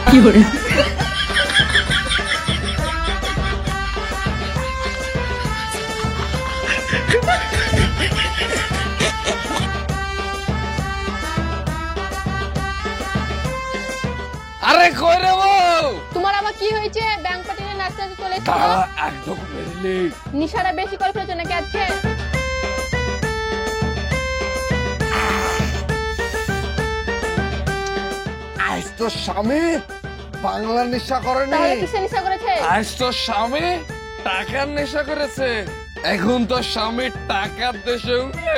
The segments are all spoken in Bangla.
আরে কই রে বউ, তোমার আবার কি হয়েছে? ব্যাংক পার্টিতে নাচতে নাচতে চলে এসেছো। একদম মেরেলি নিশারা বেশি করে ফেলেছো নাকি আজকে? আজ তো স্বামী বাংলা নেশা করেনি, তাহলে কিসে নিশা করেছে? আজ তো স্বামী টাকার নেশা করেছে। এখন তো স্বামী টাকার দেশে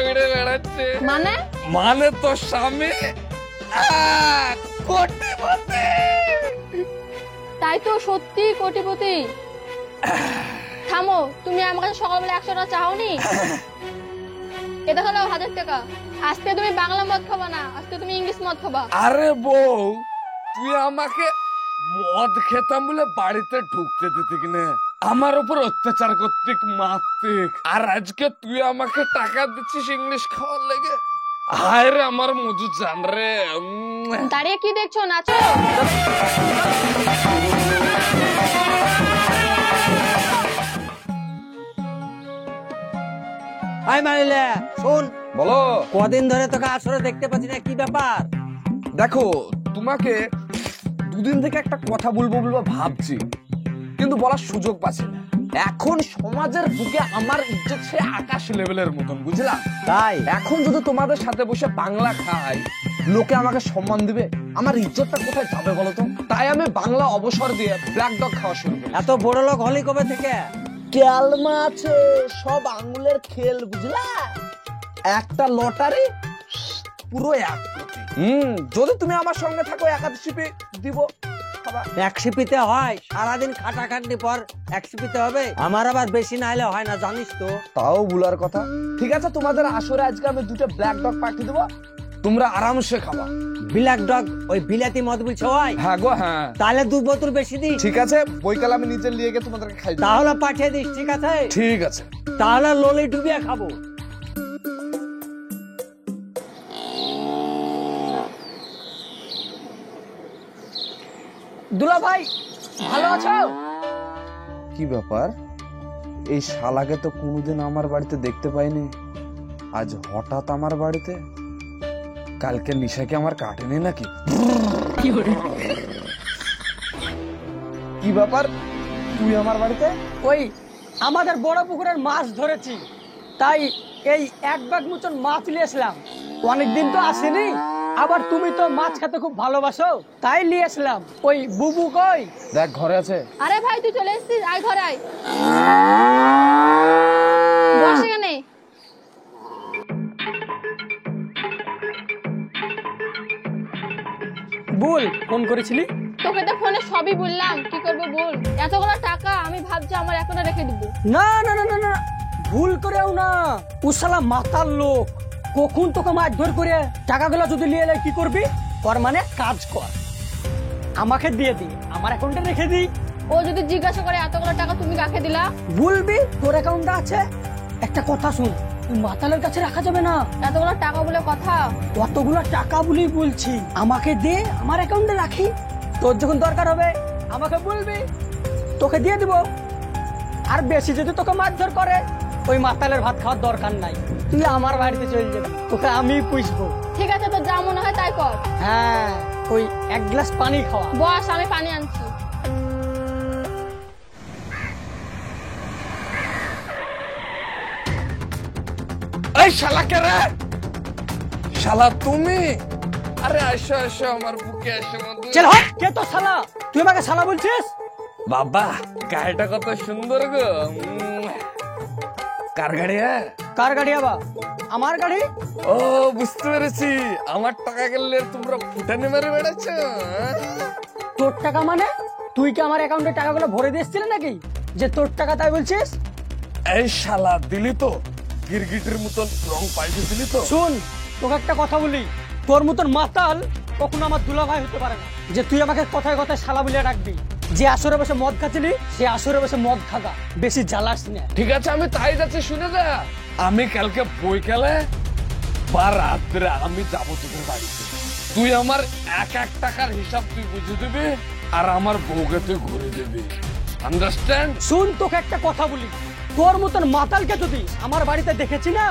উড়ে বেড়াচ্ছে। মানে মানে তো স্বামী কোটিপতি। তাই তো, সত্যি কোটিপতি। থামো, তুমি আমার কাছে সকালবেলা 100 টাকা চাওনি? এটা হলো 1000 টাকা। আজকে তুমি বাংলা মদ খাবা না, আজকে তুমি ইংলিশ মদ খাবা। আরে বউ, তুই আমাকে মদ খেতাম বলে বাড়িতে ঢুকতে দিতি কিনা, আমার উপর অত্যাচার করতে মারতে, আর আজকে তুই আমাকে টাকা দিচ্ছিস ইংলিশ খাওয়ার লেগে। হায় রে আমার মধু জান রে। দাঁড়িয়ে কি দেখছো, নাচো। হাই মারিলে শোন, বলো। কদিন ধরে তোকে আসরে দেখতে পাচ্ছি না, কি ব্যাপার? দেখো, তোমাকে দুদিন থেকে একটা কথা বলবো ভাবছি, কিন্তু বলার সুযোগ পাচ্ছি না। এখন সমাজের বুকে আমার ইজ্জত সে আকাশ লেভেলের মতন, বুঝলা? তাই এখন যদি তোমাদের সাথে বসে বাংলা খাই, লোকে আমাকে সম্মান দিবে, আমার ইজ্জতটা কোথায় যাবে বলো তো? তাই আমি বাংলা অবসর দিয়ে ব্ল্যাক ডগ খাওয়া শুরু করি। এত বড় লোক হলি কবে থেকে? ক্যালমা আছে, সব আঙ্গুলের খেল, বুঝলা? একটা লটারি, পুরো 1 কোটি। যদি তুমি আমার সঙ্গে থাকো, একাদশী দিব। এক সিপিতে হয়? সারাদিন খাটাখাটনি পর এক সিপিতে হবে? আমার আবার বেশি না হলে হয় না, জানিস তো। তাও ভুলার কথা। ঠিক আছে, তোমাদের আসরে আজকে আমি 2টা ব্ল্যাক ডগ পাঠিয়ে দেবো, তোমরা আরামসে খাবা। ব্ল্যাক ডগ ওই বিলাতি মদ বলছো? হয় হ্যাঁ গো, হ্যাঁ। তাহলে 2 বোতল বেশি দিস। ঠিক আছে, বইকাল আমি নিজে নিয়ে গিয়ে তোমাদেরকে খাই দেবো। তাহলে পাঠিয়ে দিস, ঠিক আছে? ঠিক আছে। তাহলে ললি ডুবিয়ে খাবো। দুলা ভাই, ভালো আছো? কি ব্যাপার, এই শালাকে তো কোনোদিন আমার বাড়িতে দেখতে পাইনি, আজ হঠাৎ আমার বাড়িতে। কালকে নিশাকে আমার কাটেনি নাকি? কি ব্যাপার, তুই আমার বাড়িতে? ওই আমাদের বড় পুকুরের মাছ ধরেছি, তাই এই 1 ব্যাগ মতন মাছ নিয়ে আসলাম। অনেকদিন তো আসেনি, আবার তুমি তো মাছ খেতে খুব ভালোবাসো, তাই নিয়ে আসলাম। ওই বুবু কই? দেখ, ঘরে আছে। আরে ভাই, তুই চলে এসেছিস, আয় ঘরে আয়। বস এখানে। বল, ফোন করেছিলি? তোকে তো ফোনে সবই বললাম, কি করবো বল। এতগুলো টাকা আমি ভাবছি আমার অ্যাকাউন্টে রেখে দিব। না না না না না, ভুল করেও না। ও শালা মাতাল লোক, কখন তোকে মারধর করে টাকাগুলো যদি নিয়ে এলে কি করবি? ওর মানে কাজ কর, আমাকে দিয়ে দি, আমার অ্যাকাউন্টে রেখে দি। ও যদি জিজ্ঞাসা করে এতগুলো টাকা তুমি কাকে দিলা, বলবি তোর অ্যাকাউন্টে আছে। একটা কথা শুন, মাতালের কাছে রাখা যাবে না। এতগুলো টাকা বলে কথা? কতগুলো টাকা বলেই বলছি, আমাকে দে, আমার অ্যাকাউন্টে রাখি। তোর যখন দরকার হবে আমাকে বলবি, তোকে দিয়ে দিব। আর বেশি যদি তোকে মারধর করে, ওই মাতালের ভাত খাওয়ার দরকার নাই, তুই আমার বাড়িতে চলে যাবি, তোকে আমি পুষবো। ঠিক আছে, তোর যা মনে হয় তাই কর। হ্যাঁ, ওই 1 গ্লাস পানি খাওয়া। বস, আমি পানি আনছি। এই শালা কে রে? শালা তুমি? আরে আসো আসো, আমার বুকে আসো মধু। চল হট, কে তো শালা? তুই আমাকে শালা বলছিস? বাবা, গাড়িটা কত সুন্দর গো। কার গাড়ি? কার গাড়ি আবার? আমার গাড়ি। ও, বুঝতে পেরেছি, আমার টাকা গেলে তোমরা ফুটানি মেরে বেড়াচ্ছ। তোর টাকা মানে? তুই কি আমার অ্যাকাউন্টে টাকাগুলো ভরে দিয়েছিলি নাকি, যে তোর টাকা তাই বলছিস? এই শালা, দিলি তো গিরগিটির মতন রং পাল্টে দিলি তো। শুন, তোকে একটা কথা বলি, তোর মতন মাতাল কখনো আমার দুলাভাই হতে পারে না, যে তুই আমাকে কথায় কথায় শালা বলে রাখবি। যে আসরে বসে মদ খাচ্ছিলি, সে আসরে বসে মদ খাগা, বেশি জ্বালাস না। ঠিক আছে, আমি তাই যাচ্ছি, শুনে যা। আমি কালকে বইকালে বা রাত্রে আমি যাবো তোদের বাড়িতে। তুই আমার এক এক টাকার হিসাব তুই বুঝে দিবি আর আমার বউকে তুই ঘুরে দিবি, আন্ডারস্ট্যান্ড? শুন, তোকে একটা কথা বলি, তোর মতন মাতালকে যদি আমার বাড়িতে দেখেছি না,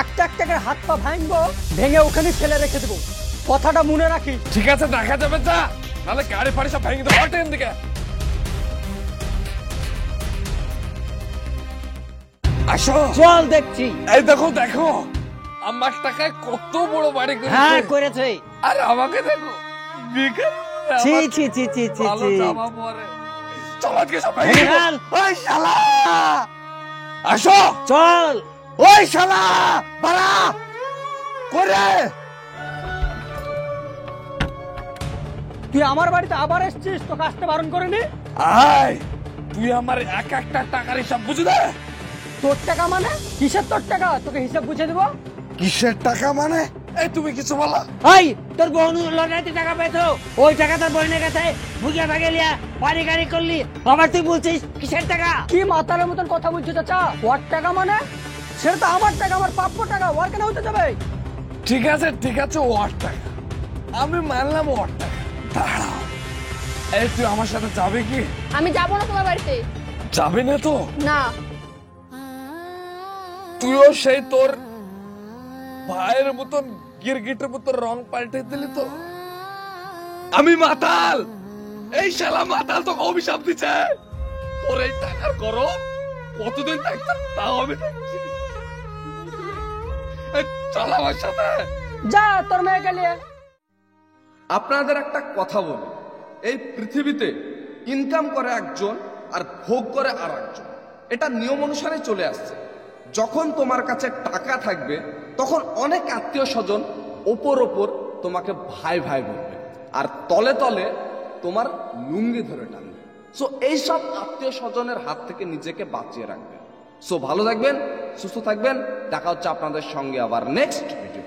একটা একটা করে হাত পা ভাঙবো, ভেঙে ওখানে ফেলে রেখে দেবো। কথাটা মনে রাখিস। ঠিক আছে, দেখা যাবে, যা, নাহলে গাড়ি ফাড়ি সব ভেঙে দেবো ট্রেন দিকে। আসো, চল দেখছি। এই দেখো দেখো আমার টাকায় কত বড় বাড়ি হ্যাঁ করেছে, করেছে। আর আমাকে দেখো বেকার, ছি আমার ছি ছি ছি ছি ভালো ছি। জামা পরে। চল আজকে সব ভেঙে ভেঙে দেবো। ফেল। ওই শালা, আসো, চল। ওই শালা বাড়া করে। তুই আমার বাড়িতে আবার এসছিস, তোকে আসতে বারণ করিনি? আয়, তুই আমার এক একটা টাকার হিসাব বুঝে দে। তোর টাকা মানে কিসের তোর টাকা? তোকে হিসাব বুঝে দেবো। কিসের টাকা মানে? এই তুমি কিছু বলো। ওই তোর বোন লগাইতে টাকা পেতো, ওই টাকা তোর বোনের কাছে ভুগিয়া ভাগে লিয়া বাড়ি গাড়ি করলি, আবার তুই বলছিস কিসের টাকা? কি মাতালের মতন কথা বলছো চাচা? ওর টাকা মানে? সেটা তো আমার টাকা, আমার প্রাপ্য টাকা, ওর কেন হতে যাবে? ঠিক আছে ওর টাকা আমি মানলাম, ওর টাকা। দাঁড়াও, এই তুই আমার সাথে যাবে কি? আমি যাবো না তোমার বাড়িতে। যাবে না তো? না। তুইও সেই তোর ভাইয়ের মতন গিরগিটের মতন রং পাল্টে দিলি তো? আমি মাতাল, এই শালা মাতাল তোকে অভিশাপ দিচ্ছে। তোর এই টাকার গরম কতদিন থাকতে তাও আমি দেখছি। এই চল আমার সাথে। যা তোর মেয়েকে নিয়ে। আপনাদের একটা কথা বলি, এই পৃথিবীতে ইনকাম করে একজন আর ভোগ করে আর একজন, এটা নিয়ম অনুসারে চলে আসছে। যখন তোমার কাছে টাকা থাকবে তখন অনেক আত্মীয় স্বজন ওপর ওপর তোমাকে ভাই ভাই বলবে, আর তলে তলে তোমার লুঙ্গি ধরে টানবে। সো এইসব আত্মীয় স্বজনের হাত থেকে নিজেকে বাঁচিয়ে রাখবেন। সো ভালো থাকবেন, সুস্থ থাকবেন, দেখা হচ্ছে আপনাদের সঙ্গে আবার নেক্সট ভিডিও।